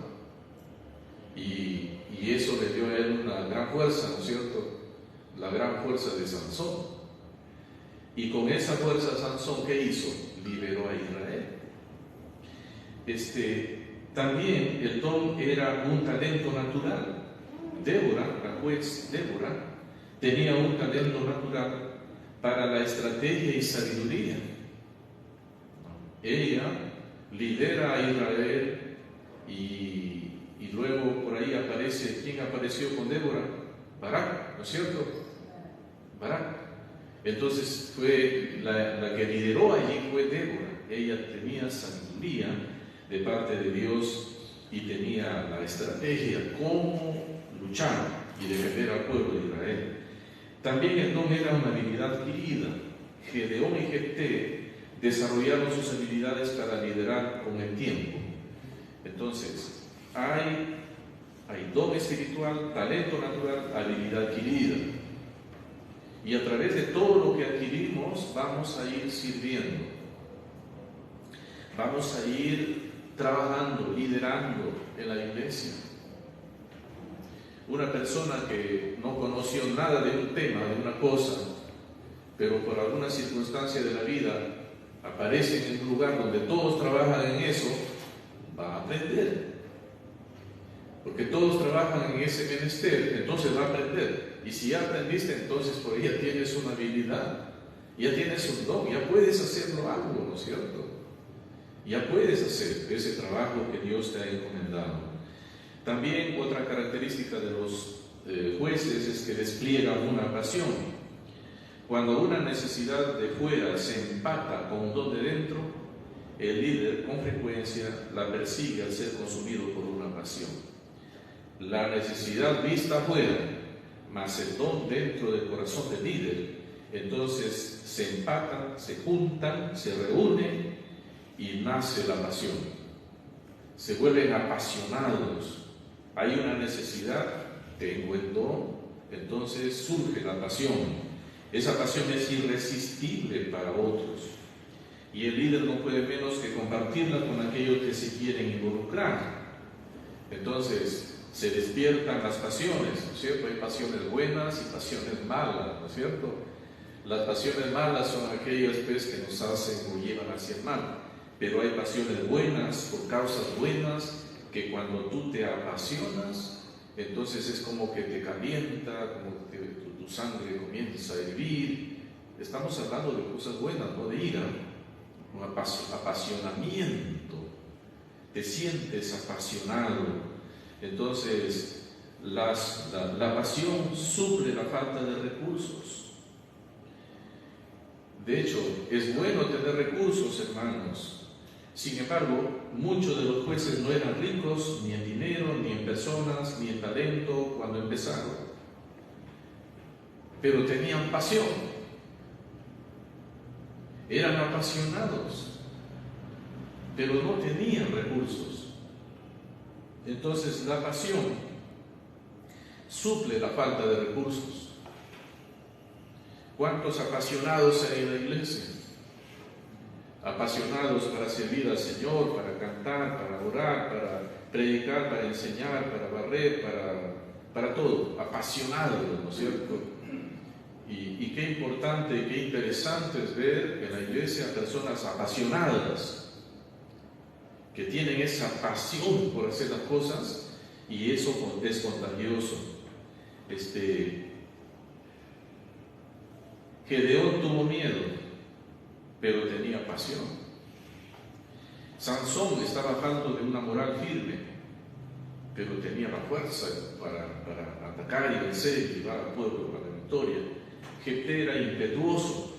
y eso le dio a él una gran fuerza, ¿no es cierto? La gran fuerza de Sansón. Y con esa fuerza Sansón, ¿qué hizo? Liberó a Israel. también el don era un talento natural. Débora, la juez Débora, tenía un talento natural para la estrategia y sabiduría. Ella lidera a Israel y luego por ahí aparece, ¿quién apareció con Débora? Barak, ¿no es cierto? Barak. Entonces fue la que lideró allí fue Débora. Ella tenía sabiduría de parte de Dios y tenía la estrategia cómo luchar y defender al pueblo de Israel. También el don era una habilidad adquirida. Gedeón y Jefté desarrollaron sus habilidades para liderar con el tiempo. Entonces, hay don espiritual, talento natural, habilidad adquirida. Y a través de todo lo que adquirimos vamos a ir sirviendo. Vamos a ir trabajando, liderando en la iglesia. Una persona que no conoció nada de un tema, de una cosa, pero por alguna circunstancia de la vida aparece en un lugar donde todos trabajan en eso, va a aprender. Porque todos trabajan en ese menester, entonces va a aprender. Y si ya aprendiste, entonces por ahí ya tienes una habilidad, ya tienes un don, ya puedes hacerlo algo, ¿no es cierto? Ya puedes hacer ese trabajo que Dios te ha encomendado. También otra característica de los jueces es que despliegan una pasión. Cuando una necesidad de fuera se empata con un don de dentro, el líder con frecuencia la persigue al ser consumido por una pasión. La necesidad vista afuera, más el don dentro del corazón del líder, entonces se empatan, se juntan, se reúnen y nace la pasión. Se vuelven apasionados. Hay una necesidad, tengo el don, entonces surge la pasión. Esa pasión es irresistible para otros. Y el líder no puede menos que compartirla con aquellos que se quieren involucrar. Entonces, se despiertan las pasiones, ¿no es cierto? Hay pasiones buenas y pasiones malas, ¿no es cierto? Las pasiones malas son aquellas pues, que nos hacen o llevan hacia el mal. Pero hay pasiones buenas, por causas buenas, que cuando tú te apasionas, entonces es como que te calienta, como que tu sangre comienza a hervir. Estamos hablando de cosas buenas, no de ira, un apasionamiento. Te sientes apasionado. Entonces, la pasión suple la falta de recursos. De hecho, es bueno tener recursos, hermanos. Sin embargo, muchos de los jueces no eran ricos ni en dinero, ni en personas, ni en talento cuando empezaron. Pero tenían pasión. Eran apasionados, pero no tenían recursos. Entonces, la pasión suple la falta de recursos. ¿Cuántos apasionados hay en la iglesia? Apasionados para servir al Señor, para cantar, para orar, para predicar, para enseñar, para barrer, para todo. Apasionados, ¿no es cierto? Y qué importante y qué interesante es ver en la iglesia personas apasionadas, que tienen esa pasión por hacer las cosas, y eso es contagioso. Gedeón tuvo miedo, pero tenía pasión. Sansón estaba falto de una moral firme, pero tenía la fuerza para atacar y vencer y llevar al pueblo a la victoria. Jefté era impetuoso.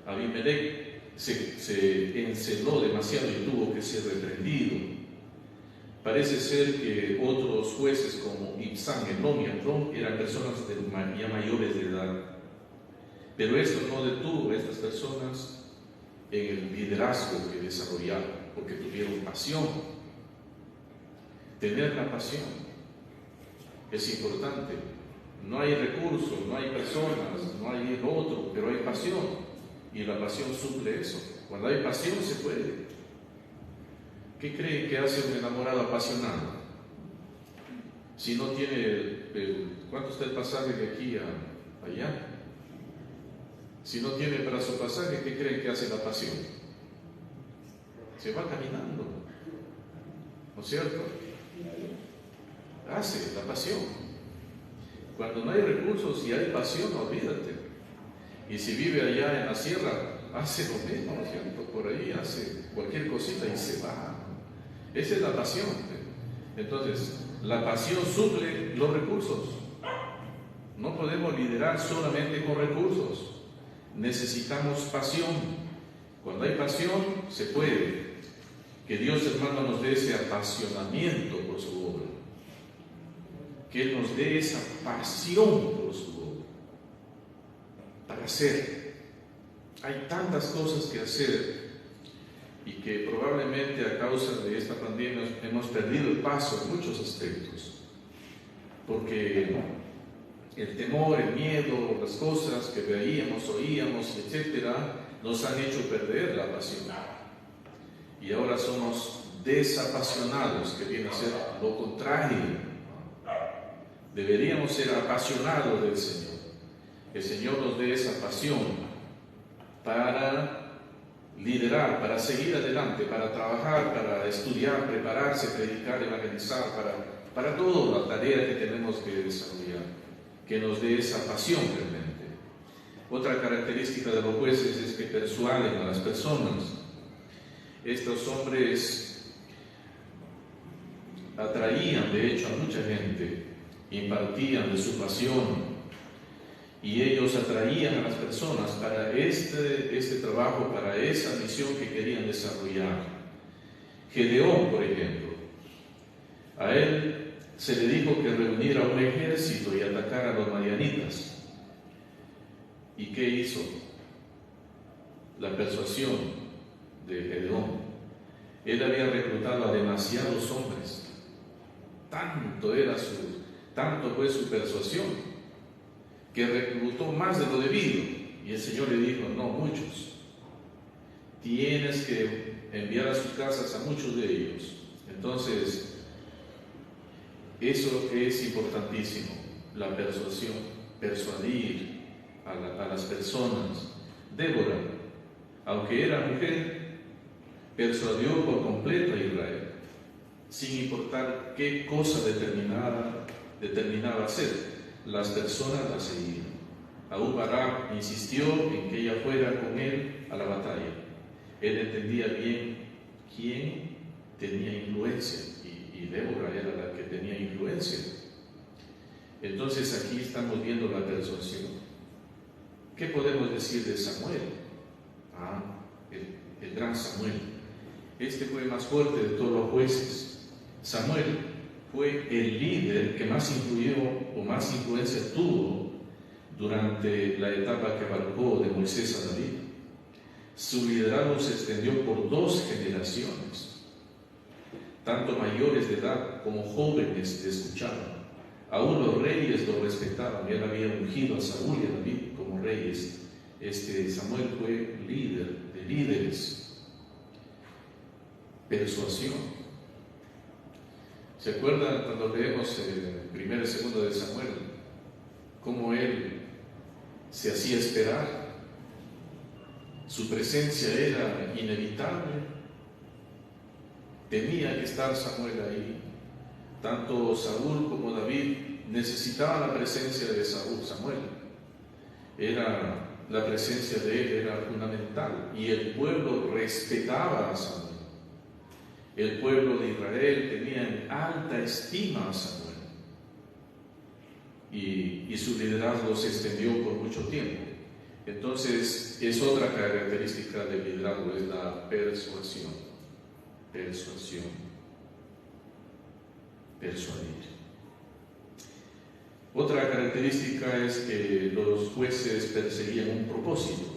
Abimelech se enceló demasiado y tuvo que ser reprendido. Parece ser que otros jueces como Ibzán, Enom y Amrón eran personas ya mayores de edad. Pero esto no detuvo a estas personas en el liderazgo que desarrollaron, porque tuvieron pasión. Tener la pasión es importante. No hay recursos, no hay personas, no hay el otro, pero hay pasión. Y la pasión suple eso. Cuando hay pasión se puede. ¿Qué creen que hace un enamorado apasionado? Si no tiene ¿cuánto está el pasaje de aquí a allá? Si no tiene para su pasaje, ¿qué creen que hace la pasión? se va caminando, ¿no es cierto? Hace la pasión. Cuando no hay recursos y hay pasión, olvídate. Y si vive allá en la sierra, hace lo mismo, ¿no es cierto? Por ahí hace cualquier cosita y se va. Esa es la pasión. Entonces, la pasión suple los recursos. No podemos liderar solamente con recursos. Necesitamos pasión. Cuando hay pasión, se puede. Que Dios, hermano, nos dé ese apasionamiento por su obra. Que Él nos dé esa pasión por su obra. Para hacer. Hay tantas cosas que hacer y que probablemente a causa de esta pandemia hemos perdido el paso en muchos aspectos. Porque el temor, el miedo, las cosas que veíamos, oíamos, etcétera, nos han hecho perder la pasión. Y ahora somos desapasionados, que viene a ser lo contrario. Deberíamos ser apasionados del Señor. El Señor nos dé esa pasión para liderar, para seguir adelante, para trabajar, para estudiar, prepararse, predicar, evangelizar, para toda la tarea que tenemos que desarrollar. Que nos dé esa pasión realmente. Otra característica de los jueces es que persuaden a las personas. Estos hombres atraían de hecho a mucha gente, impartían de su pasión y ellos atraían a las personas para este trabajo, para esa misión que querían desarrollar. Gedeón, por ejemplo, a él se le dijo que reuniera un ejército y atacara a los madianitas. ¿Y qué hizo? La persuasión de Gedeón. Él había reclutado a demasiados hombres. Tanto fue su persuasión, que reclutó más de lo debido. Y el Señor le dijo, no, muchos. Tienes que enviar a sus casas a muchos de ellos. Entonces, eso es importantísimo, la persuasión, persuadir a las personas. Débora, aunque era mujer, persuadió por completo a Israel, sin importar qué cosa determinaba hacer, las personas la seguían. Aún Barak insistió en que ella fuera con él a la batalla. Él entendía bien quién tenía influencia, y Débora era la que tenía influencia. Entonces aquí estamos viendo la persuasión. ¿Qué podemos decir de Samuel? El gran Samuel. Este fue más fuerte de todos los jueces. Samuel fue el líder que más influyó o más influencia tuvo durante la etapa que abarcó de Moisés a David. Su liderazgo se extendió por 2 generaciones. Tanto mayores de edad como jóvenes le escuchaban. Aún los reyes lo respetaban. Él había ungido a Saúl y a David como reyes. Samuel fue líder de líderes. Persuasión. ¿Se acuerdan cuando leemos el 1 y 2 de Samuel? Cómo él se hacía esperar. Su presencia era inevitable. Tenía que estar Samuel ahí. Tanto Saúl como David necesitaban la presencia de Samuel. La presencia de él era fundamental y el pueblo respetaba a Samuel. El pueblo de Israel tenía en alta estima a Samuel y su liderazgo se extendió por mucho tiempo. Entonces, es otra característica del liderazgo, es la persuasión. Persuadir. Otra característica es que los jueces perseguían un propósito.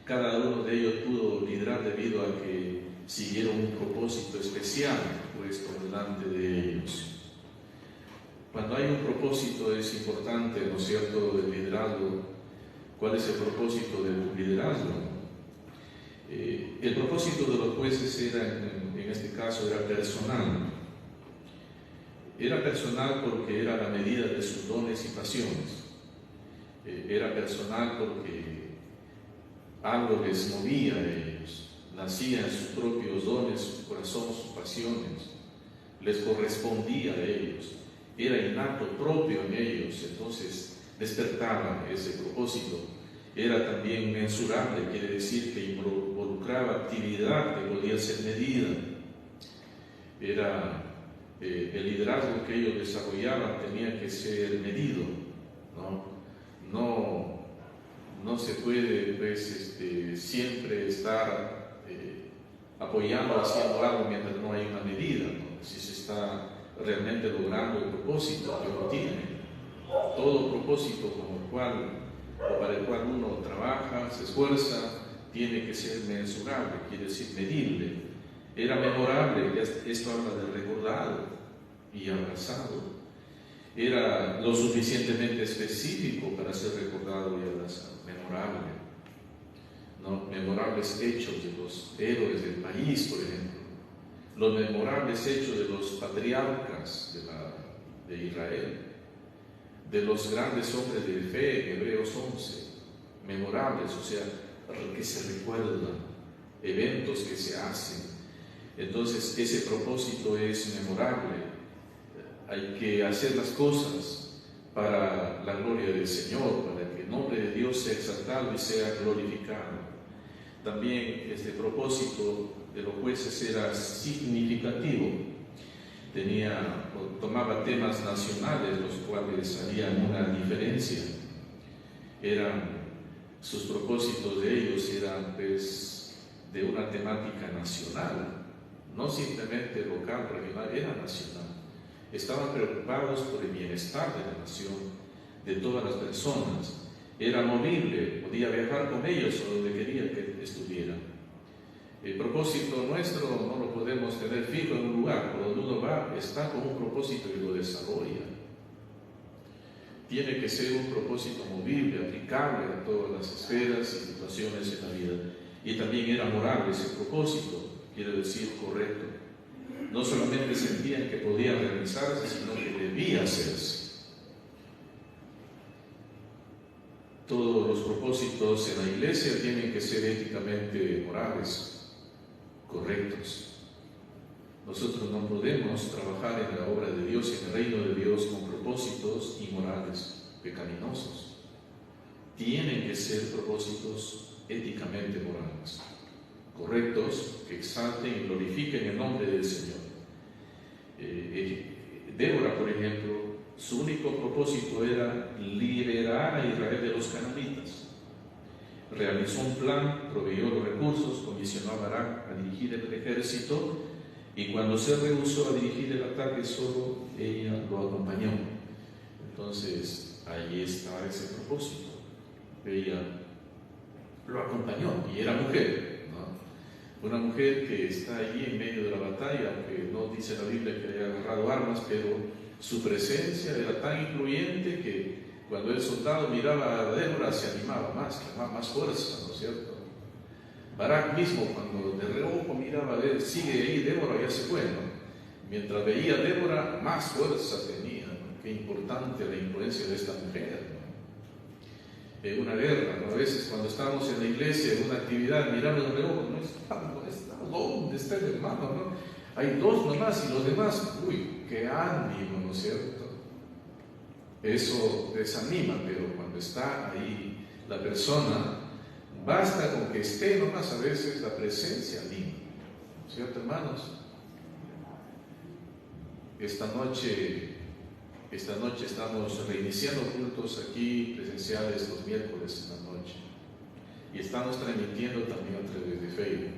Cada uno de ellos pudo liderar debido a que siguieron un propósito especial puesto delante de ellos. Cuando hay un propósito es importante, ¿no es cierto?, del liderazgo. ¿Cuál es el propósito del liderazgo? El propósito de los jueces en este caso era personal. Era personal porque era la medida de sus dones y pasiones. Era personal porque algo les movía a ellos. nacían sus propios dones, su corazón, sus pasiones, les correspondía a ellos, era innato propio en ellos, entonces despertaban ese propósito. Era también mensurable, quiere decir que involucraba actividad que podía ser medida. Era el liderazgo que ellos desarrollaban tenía que ser medido, no se puede pues, siempre estar apoyando, haciendo algo mientras no hay una medida, ¿no? Si se está realmente logrando el propósito que uno tiene. Todo propósito para el cual uno trabaja, se esfuerza, tiene que ser mensurable, quiere decir medible. Era memorable, esto habla de recordado y abrazado. Era lo suficientemente específico para ser recordado y abrazado, memorable. ¿No? Memorables hechos de los héroes del país, por ejemplo, los memorables hechos de los patriarcas de Israel, de los grandes hombres de fe, Hebreos 11, memorables, o sea, que se recuerdan, eventos que se hacen. Entonces, ese propósito es memorable. Hay que hacer las cosas para la gloria del Señor, para que el nombre de Dios sea exaltado y sea glorificado. También este propósito de los jueces era significativo. Tomaba temas nacionales, los cuales harían una diferencia. Sus propósitos de ellos eran pues, de una temática nacional, no simplemente local, regional, era nacional. Estaban preocupados por el bienestar de la nación, de todas las personas. Era movible, podía viajar con ellos a donde quería que estuvieran. El propósito nuestro no lo podemos tener fijo en un lugar, por donde uno va está con un propósito y lo desarrolla. Tiene que ser un propósito movible, aplicable a todas las esferas y situaciones en la vida. Y también era moral ese propósito, quiere decir correcto. No solamente sentían que podía realizarse, sino que debía hacerse. Todos los propósitos en la iglesia tienen que ser éticamente morales, correctos. Nosotros no podemos trabajar en la obra de Dios, en el reino de Dios, con propósitos inmorales, pecaminosos. Tienen que ser propósitos éticamente morales, correctos, que exalten y glorifiquen el nombre del Señor. Débora, por ejemplo, su único propósito era liberar a Israel de los cananitas. Realizó un plan, proveyó los recursos, comisionó a Barak a dirigir el ejército, y cuando se rehusó a dirigir el ataque, solo ella lo acompañó. Entonces, ahí está ese propósito. Ella lo acompañó, y era mujer, ¿no? Una mujer que está allí en medio de la batalla, aunque no dice la Biblia que haya agarrado armas, pero su presencia era tan influyente que cuando el soldado miraba a Débora se animaba más fuerza, ¿no es cierto? Barak mismo, cuando de reojo miraba a ver, sigue ahí Débora, ya se fue, ¿no? Mientras veía a Débora, más fuerza tenía, ¿no? Qué importante la influencia de esta mujer, ¿no? En una guerra, ¿no? A veces cuando estamos en la iglesia, en una actividad, miramos de reojo, ¿dónde está el hermano, no? Hay dos nomás y los demás, qué ánimo, ¿no es cierto? Eso desanima, pero cuando está ahí la persona, basta con que esté nomás, a veces la presencia anima, ¿no es cierto, hermanos? Esta noche estamos reiniciando cultos aquí presenciales los miércoles en la noche, y estamos transmitiendo también a través de Facebook.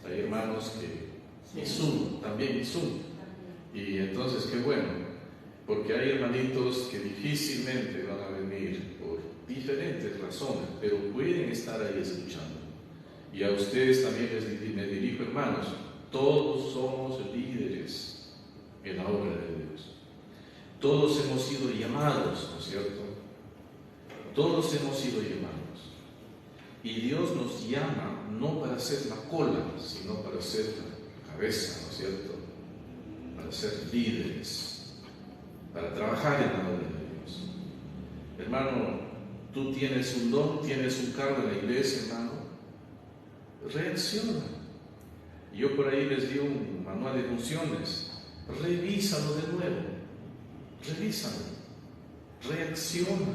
Hay hermanos que y Zoom, también Zoom. Y entonces qué bueno, porque hay hermanitos que difícilmente van a venir por diferentes razones, pero pueden estar ahí escuchando. Y a ustedes también me dirijo, hermanos, todos somos líderes en la obra de Dios. Todos hemos sido llamados, ¿no es cierto? Todos hemos sido llamados. Y Dios nos llama no para ser la cola, sino para ser la cabeza, ¿no es cierto? Para ser líderes, para trabajar en la obra de Dios. Hermano, tú tienes un don, tienes un cargo en la iglesia, hermano. Reacciona, Yo por ahí les di un manual de funciones. Revísalo de nuevo, revísalo, reacciona,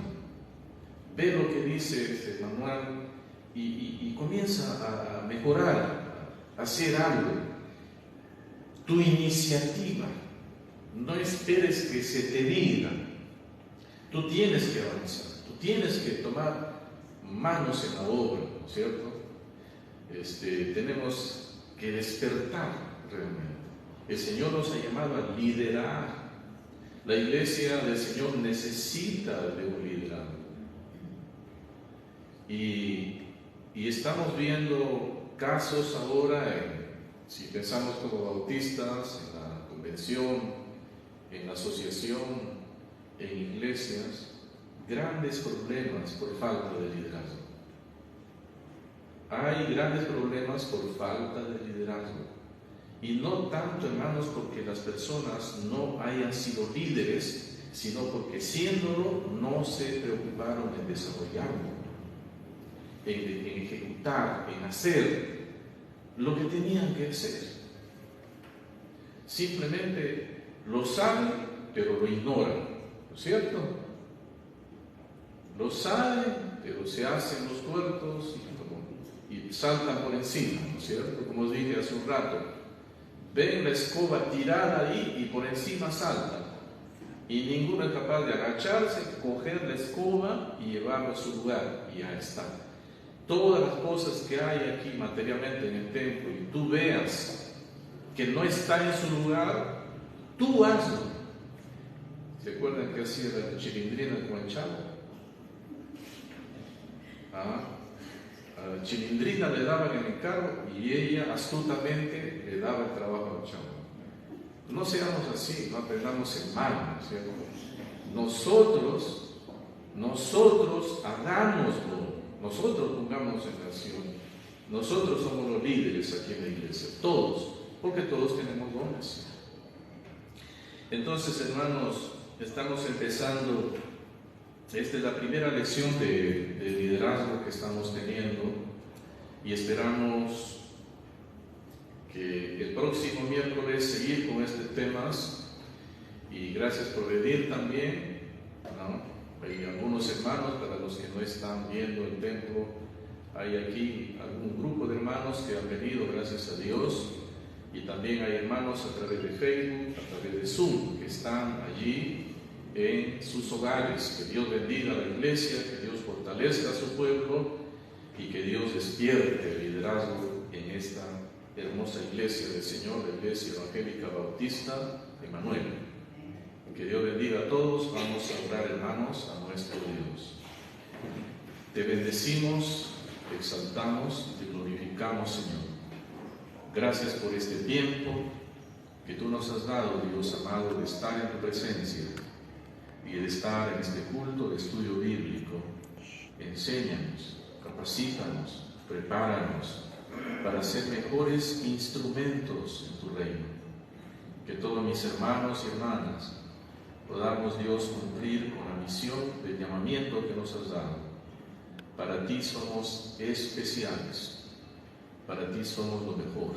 ve lo que dice este manual y comienza a mejorar, a hacer algo. Tu iniciativa, no esperes que se te diga. Tú tienes que avanzar, tú tienes que tomar manos en la obra, ¿no es cierto? Tenemos que despertar realmente. El Señor nos ha llamado a liderar. La iglesia del Señor necesita de un liderazgo. Y estamos viendo casos ahora, si pensamos como bautistas, en la convención, en la asociación, en iglesias, grandes problemas por falta de liderazgo. Hay grandes problemas por falta de liderazgo. Y no tanto, hermanos, porque las personas no hayan sido líderes, sino porque siéndolo no se preocuparon en desarrollarlo, en ejecutar, en hacer lo que tenían que hacer. Simplemente lo saben, pero lo ignoran, ¿no es cierto? Lo saben, pero se hacen los tuertos y saltan por encima, ¿no es cierto? Como os dije hace un rato, ven la escoba tirada ahí y por encima saltan. Y ninguno es capaz de agacharse, coger la escoba y llevarla a su lugar. Y ya está. Todas las cosas que hay aquí materialmente en el templo y tú veas que no está en su lugar, tú hazlo. ¿Se acuerdan que hacía la Chilindrina con el chavo? A la Chilindrina le daban en el carro y ella astutamente le daba el trabajo al chavo. No seamos así, no aprendamos en mal, ¿cierto? Nosotros hagámoslo, nosotros pongamos en acción. Nosotros somos los líderes aquí en la iglesia, todos, porque todos tenemos dones. Entonces, hermanos, estamos empezando. Esta es la primera lección de liderazgo que estamos teniendo y esperamos que el próximo miércoles seguir con estos temas. Y gracias por venir también, ¿no? Hay algunos hermanos, para los que no están viendo el templo, hay aquí algún grupo de hermanos que han venido, gracias a Dios, y también hay hermanos a través de Facebook, a través de Zoom, que están allí en sus hogares. Que Dios bendiga a la iglesia, que Dios fortalezca a su pueblo y que Dios despierte el liderazgo en esta hermosa iglesia del Señor, la Iglesia Evangélica Bautista Emanuel. Que Dios bendiga a todos. Vamos a orar, hermanos, a nuestro Dios. Te bendecimos, te exaltamos y te glorificamos, Señor. Gracias por este tiempo que tú nos has dado, Dios amado, de estar en tu presencia y de estar en este culto de estudio bíblico. Enséñanos, capacítanos, prepáranos para ser mejores instrumentos en tu reino. Que todos mis hermanos y hermanas podamos, Dios, cumplir con la misión del llamamiento que nos has dado. Para ti somos especiales, para ti somos lo mejor,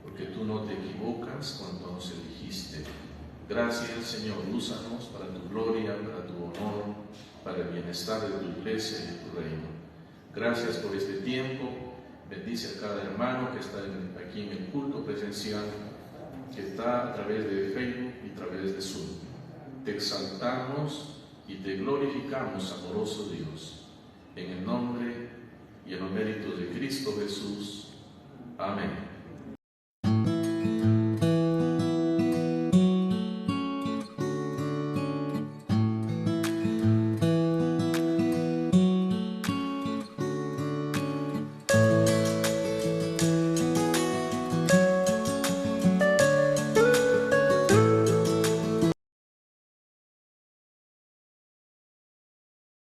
porque tú no te equivocas cuando nos elegiste. Gracias, Señor, úsanos para tu gloria, para tu honor, para el bienestar de tu iglesia y de tu reino. Gracias por este tiempo. Bendice a cada hermano que está aquí en el culto presencial, que está a través de Facebook y a través de Zoom. Te exaltamos y te glorificamos, amoroso Dios, en el nombre y en los méritos de Cristo Jesús. Amén.